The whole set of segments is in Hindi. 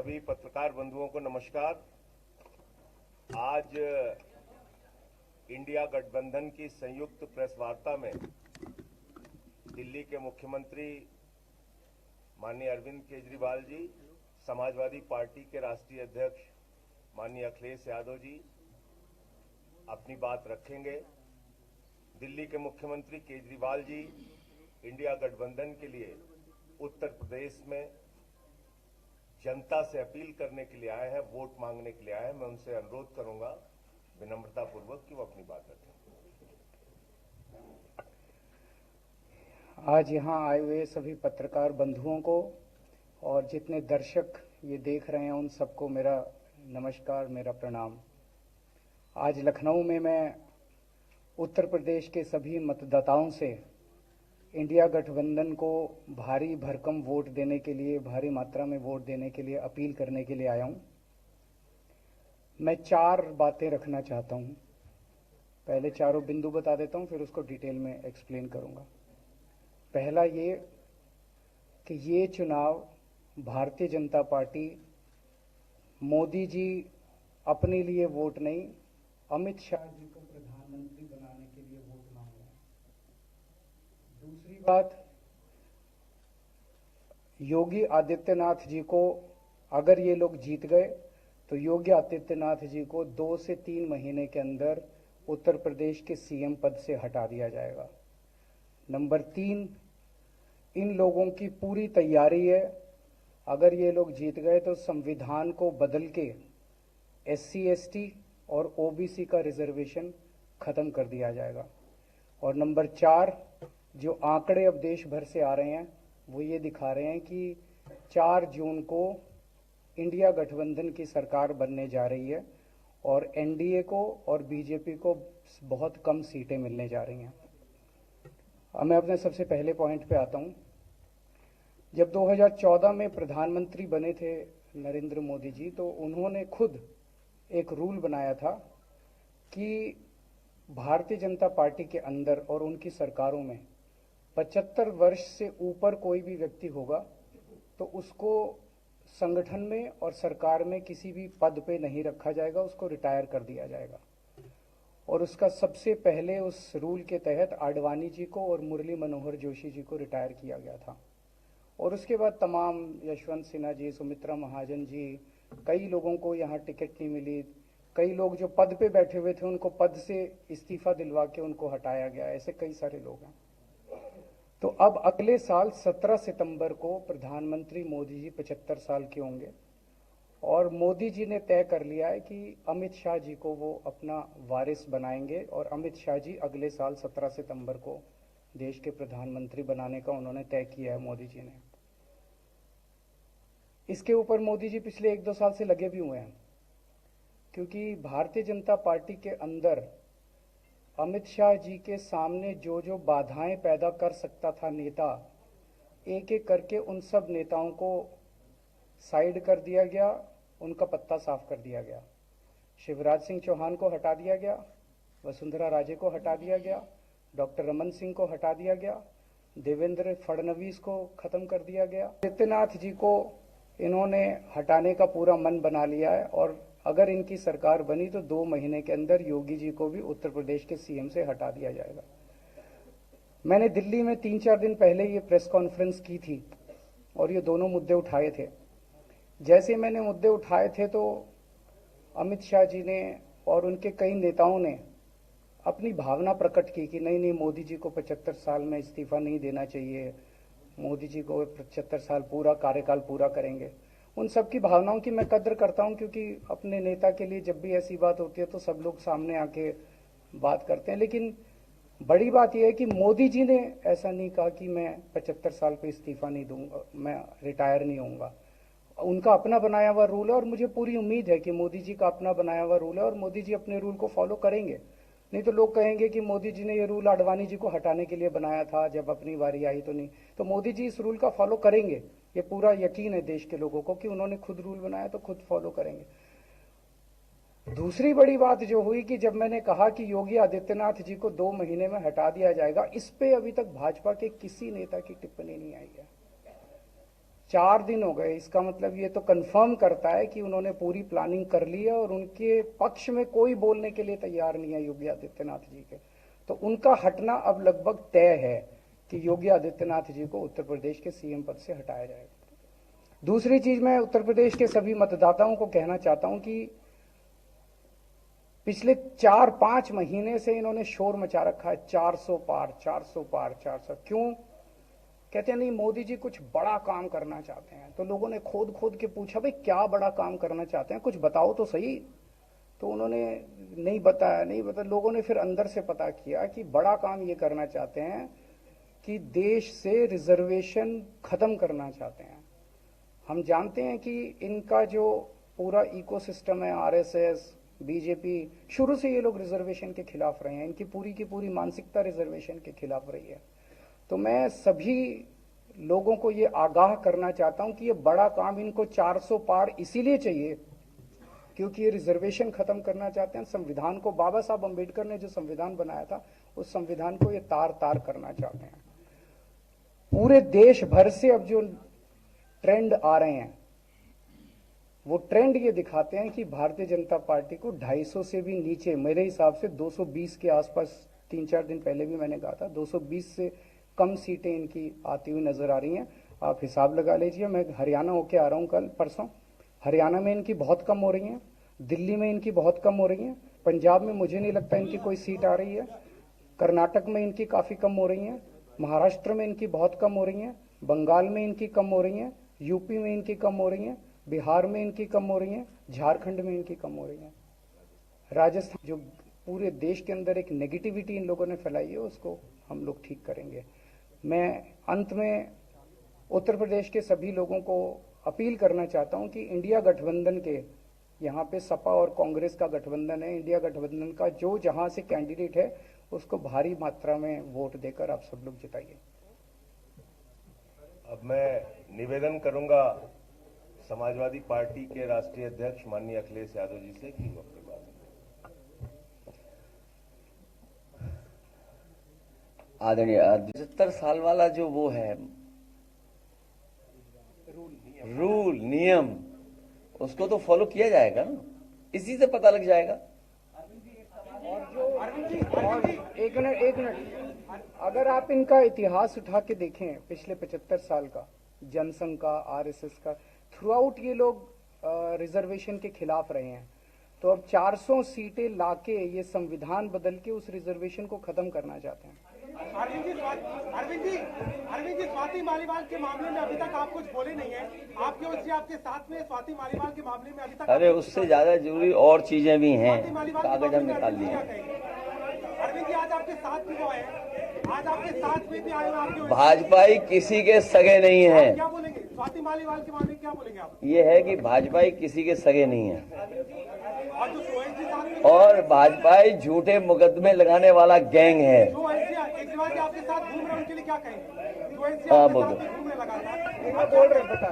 सभी पत्रकार बंधुओं को नमस्कार। आज इंडिया गठबंधन की संयुक्त प्रेस वार्ता में दिल्ली के मुख्यमंत्री माननीय अरविंद केजरीवाल जी, समाजवादी पार्टी के राष्ट्रीय अध्यक्ष माननीय अखिलेश यादव जी अपनी बात रखेंगे। दिल्ली के मुख्यमंत्री केजरीवाल जी इंडिया गठबंधन के लिए उत्तर प्रदेश में जनता से अपील करने के लिए आए हैं, वोट मांगने के लिए आए हैं। मैं उनसे अनुरोध करूंगा विनम्रतापूर्वक कि वो अपनी बात रखें। आज यहाँ आए हुए सभी पत्रकार बंधुओं को और जितने दर्शक ये देख रहे हैं उन सबको मेरा नमस्कार, मेरा प्रणाम। आज लखनऊ में मैं उत्तर प्रदेश के सभी मतदाताओं से इंडिया गठबंधन को भारी भरकम वोट देने के लिए, भारी मात्रा में वोट देने के लिए अपील करने के लिए आया हूं। मैं 4 बातें रखना चाहता हूं। पहले चारों बिंदु बता देता हूं, फिर उसको डिटेल में एक्सप्लेन करूंगा। पहला ये कि ये चुनाव भारतीय जनता पार्टी मोदी जी अपने लिए वोट नहीं, अमित शाह जी को प्रधानमंत्री बनाने के लिए वोट मांग रहे हैं। दूसरी बात, योगी आदित्यनाथ जी को अगर ये लोग जीत गए तो योगी आदित्यनाथ जी को 2 से 3 महीने के अंदर उत्तर प्रदेश के सीएम पद से हटा दिया जाएगा। नंबर 3, इन लोगों की पूरी तैयारी है, अगर ये लोग जीत गए तो संविधान को बदल के SC ST और OBC का रिजर्वेशन खत्म कर दिया जाएगा। और नंबर 4, जो आंकड़े अब देश भर से आ रहे हैं वो ये दिखा रहे हैं कि 4 जून को इंडिया गठबंधन की सरकार बनने जा रही है और NDA को और BJP को बहुत कम सीटें मिलने जा रही हैं। अब मैं अपने सबसे पहले पॉइंट पे आता हूं। जब 2014 में प्रधानमंत्री बने थे नरेंद्र मोदी जी, तो उन्होंने खुद एक रूल बनाया था कि भारतीय जनता पार्टी के अंदर और उनकी सरकारों में 75 वर्ष से ऊपर कोई भी व्यक्ति होगा तो उसको संगठन में और सरकार में किसी भी पद पे नहीं रखा जाएगा, उसको रिटायर कर दिया जाएगा। और उसका सबसे पहले उस रूल के तहत आडवाणी जी को और मुरली मनोहर जोशी जी को रिटायर किया गया था। और उसके बाद तमाम यशवंत सिन्हा जी, सुमित्रा महाजन जी, कई लोगों को यहाँ टिकट नहीं मिली। कई लोग जो पद पे बैठे हुए थे उनको पद से इस्तीफा दिलवा के उनको हटाया गया। ऐसे कई सारे लोग हैं। तो अब अगले साल 17 सितंबर को प्रधानमंत्री मोदी जी 75 साल के होंगे और मोदी जी ने तय कर लिया है कि अमित शाह जी को वो अपना वारिस बनाएंगे और अमित शाह जी अगले साल 17 सितंबर को देश के प्रधानमंत्री बनाने का उन्होंने तय किया है मोदी जी ने। इसके ऊपर मोदी जी पिछले 1-2 साल से लगे भी हुए हैं, क्योंकि भारतीय जनता पार्टी के अंदर अमित शाह जी के सामने जो जो बाधाएं पैदा कर सकता था नेता, एक एक करके उन सब नेताओं को साइड कर दिया गया, उनका पत्ता साफ कर दिया गया। शिवराज सिंह चौहान को हटा दिया गया, वसुंधरा राजे को हटा दिया गया, डॉक्टर रमन सिंह को हटा दिया गया, देवेंद्र फडणवीस को खत्म कर दिया गया। आदित्यनाथ जी को इन्होंने हटाने का पूरा मन बना लिया है और अगर इनकी सरकार बनी तो 2 महीने के अंदर योगी जी को भी उत्तर प्रदेश के सीएम से हटा दिया जाएगा। मैंने दिल्ली में 3-4 दिन पहले ये प्रेस कॉन्फ्रेंस की थी और ये दोनों मुद्दे उठाए थे। जैसे मैंने मुद्दे उठाए थे तो अमित शाह जी ने और उनके कई नेताओं ने अपनी भावना प्रकट की कि नहीं नहीं, मोदी जी को 75 साल में इस्तीफा नहीं देना चाहिए, मोदी जी को 75 साल पूरा कार्यकाल पूरा करेंगे। उन सब की भावनाओं की मैं कद्र करता हूं, क्योंकि अपने नेता के लिए जब भी ऐसी बात होती है तो सब लोग सामने आके बात करते हैं। लेकिन बड़ी बात यह है कि मोदी जी ने ऐसा नहीं कहा कि मैं 75 साल पे इस्तीफा नहीं दूंगा, मैं रिटायर नहीं होऊंगा। उनका अपना बनाया हुआ रूल है और मुझे पूरी उम्मीद है कि मोदी जी का अपना बनाया हुआ रूल है और मोदी जी अपने रूल को फॉलो करेंगे। नहीं तो लोग कहेंगे कि मोदी जी ने ये रूल आडवाणी जी को हटाने के लिए बनाया था, जब अपनी बारी आई तो नहीं। तो मोदी जी इस रूल का फॉलो करेंगे, ये पूरा यकीन है देश के लोगों को कि उन्होंने खुद रूल बनाया तो खुद फॉलो करेंगे। दूसरी बड़ी बात जो हुई कि जब मैंने कहा कि योगी आदित्यनाथ जी को 2 महीने में हटा दिया जाएगा, इस पे अभी तक भाजपा के किसी नेता की टिप्पणी नहीं आई है। 4 दिन हो गए, इसका मतलब ये तो कंफर्म करता है कि उन्होंने पूरी प्लानिंग कर ली है और उनके पक्ष में कोई बोलने के लिए तैयार नहीं है योगी आदित्यनाथ जी के। तो उनका हटना अब लगभग तय है कि योगी आदित्यनाथ जी को उत्तर प्रदेश के सीएम पद से हटाया जाएगा। दूसरी चीज, मैं उत्तर प्रदेश के सभी मतदाताओं को कहना चाहता हूं कि पिछले 4-5 महीने से इन्होंने शोर मचा रखा है, 400 पार 400 पार 400। क्यों? कहते हैं नहीं मोदी जी कुछ बड़ा काम करना चाहते हैं। तो लोगों ने खोद खोद के पूछा, भाई क्या बड़ा काम करना चाहते हैं, कुछ बताओ तो सही। तो उन्होंने नहीं बताया। लोगों ने फिर अंदर से पता किया कि बड़ा काम ये करना चाहते हैं कि देश से रिजर्वेशन खत्म करना चाहते हैं। हम जानते हैं कि इनका जो पूरा इकोसिस्टम है, आरएसएस, बीजेपी, शुरू से ये लोग रिजर्वेशन के खिलाफ रहे हैं। इनकी पूरी की पूरी मानसिकता रिजर्वेशन के खिलाफ रही है। तो मैं सभी लोगों को ये आगाह करना चाहता हूं कि ये बड़ा काम इनको 400 पार इसीलिए चाहिए क्योंकि ये रिजर्वेशन खत्म करना चाहते हैं। संविधान को, बाबा साहब अंबेडकर ने जो संविधान बनाया था, उस संविधान को ये तार तार करना चाहते हैं। पूरे देश भर से अब जो ट्रेंड आ रहे हैं, वो ट्रेंड ये दिखाते हैं कि भारतीय जनता पार्टी को 250 से भी नीचे, मेरे हिसाब से 220 के आसपास, 3-4 दिन पहले भी मैंने कहा था, 220 से कम सीटें इनकी आती हुई नजर आ रही हैं। आप हिसाब लगा लीजिए। मैं हरियाणा होके आ रहा हूं कल परसों, हरियाणा में इनकी बहुत कम हो रही हैं, दिल्ली में इनकी बहुत कम हो रही हैं, पंजाब में मुझे नहीं लगता इनकी कोई सीट आ रही है, कर्नाटक में इनकी काफी कम हो रही हैं, महाराष्ट्र में इनकी बहुत कम हो रही हैं, बंगाल में इनकी कम हो रही हैं, यूपी में इनकी कम हो रही हैं, बिहार में इनकी कम हो रही हैं, झारखंड में इनकी कम हो रही हैं, राजस्थान। जो पूरे देश के अंदर एक नेगेटिविटी इन लोगों ने फैलाई है, उसको हम लोग ठीक करेंगे। मैं अंत में उत्तर प्रदेश के सभी लोगों को अपील करना चाहता हूं कि इंडिया गठबंधन के, यहाँ पे सपा और कांग्रेस का गठबंधन है, इंडिया गठबंधन का जो जहां से कैंडिडेट है उसको भारी मात्रा में वोट देकर आप सब लोग जिताइए। अब मैं निवेदन करूंगा समाजवादी पार्टी के राष्ट्रीय अध्यक्ष माननीय अखिलेश यादव जी से कि वो अपनी बात। आदरणीय 75 साल वाला जो वो है रूल नियम, उसको तो फॉलो किया जाएगा ना, इसी से पता लग जाएगा। और एक मिनट, अगर आप इनका इतिहास उठा के देखें पिछले 75 साल का, जनसंघ का, आरएसएस का, थ्रू आउट ये लोग रिजर्वेशन के खिलाफ रहे हैं। तो अब 400 सीटें लाके ये संविधान बदल के उस रिजर्वेशन को खत्म करना चाहते हैं। अरविंद जी, स्वाति मालीवाल के मामले में अभी तक आप कुछ बोले नहीं है। आपके ओर से आपके साथ में स्वाति मालीवाल के मामले में अभी तक, अरे उससे ज्यादा जरूरी और चीजें भी हैं, कागज हम निकाल लिए। अरविंद जी, आज आपके साथ भी वो है, आज आपके साथ में भी आए हैं। भाजपाई किसी के सगे नहीं है। क्या बोलेंगे स्वाति मालीवाल के मामले में, क्या बोलेंगे आप? ये है कि भाजपाई किसी के सगे नहीं है और जो सोहेल जी साथ में, और भाजपाई झूठे मुकदमे लगाने वाला गैंग है। केजरीवाल जी आपके साथ घूम रहे हैं, उनके लिए क्या कहेंगे? सोहेल जी हाँ, आपके बोलो। साथ घूम रहे लगातार, बोल रहे हैं, बता।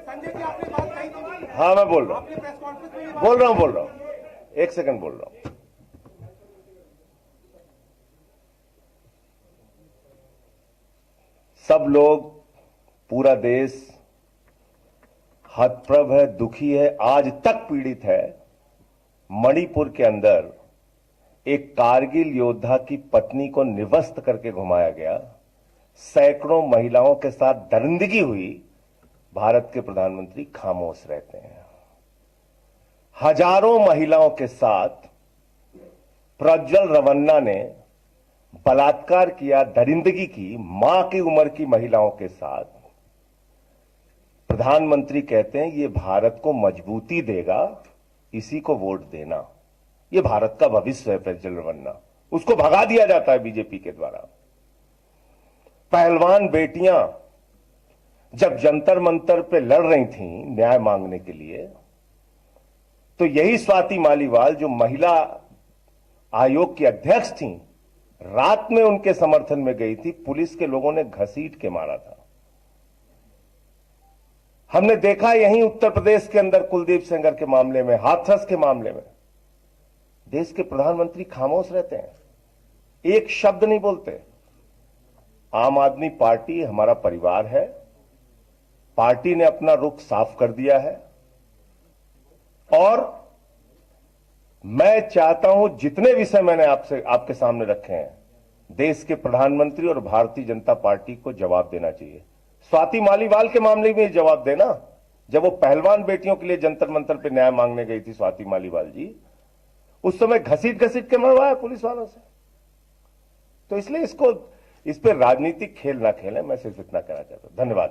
संजय जी आपने बात कही थी, हाँ, मैं बोल रहा हूँ, आपने प्रेस कॉन्फ्रेंस में ये बात बोल रहा हूँ, 1 सेकंड बोल रहा हूँ। सब लोग, पूरा देश हतप्रभ है, दुखी है, आज तक पीड़ित है। मणिपुर के अंदर एक कारगिल योद्धा की पत्नी को निवस्त करके घुमाया गया, सैकड़ों महिलाओं के साथ दरिंदगी हुई, भारत के प्रधानमंत्री खामोश रहते हैं। हजारों महिलाओं के साथ प्रज्वल रवन्ना ने बलात्कार किया, दरिंदगी की, मां की उम्र की महिलाओं के साथ। प्रधानमंत्री कहते हैं ये भारत को मजबूती देगा, इसी को वोट देना। ये भारत का भविष्य है प्रज्वल रवन्ना, उसको भगा दिया जाता है बीजेपी के द्वारा। पहलवान बेटियां जब जंतर मंतर पे लड़ रही थीं न्याय मांगने के लिए, तो यही स्वाति मालीवाल जो महिला आयोग की अध्यक्ष थीं, रात में उनके समर्थन में गई थी, पुलिस के लोगों ने घसीट के मारा था। हमने देखा यहीं उत्तर प्रदेश के अंदर कुलदीप सेंगर के मामले में, हाथरस के मामले में, देश के प्रधानमंत्री खामोश रहते हैं, एक शब्द नहीं बोलते। आम आदमी पार्टी हमारा परिवार है, पार्टी ने अपना रुख साफ कर दिया है और मैं चाहता हूं जितने विषय मैंने आपके सामने रखे हैं, देश के प्रधानमंत्री और भारतीय जनता पार्टी को जवाब देना चाहिए। स्वाति मालीवाल के मामले में जवाब देना, जब वो पहलवान बेटियों के लिए जंतर मंतर पे न्याय मांगने गई थी स्वाति मालीवाल जी, उस समय घसीट घसीट के मरवाया पुलिस वालों से। तो इसलिए इस पे राजनीतिक खेल ना खेलें, मैं सिर्फ इतना कहना चाहता हूं। धन्यवाद।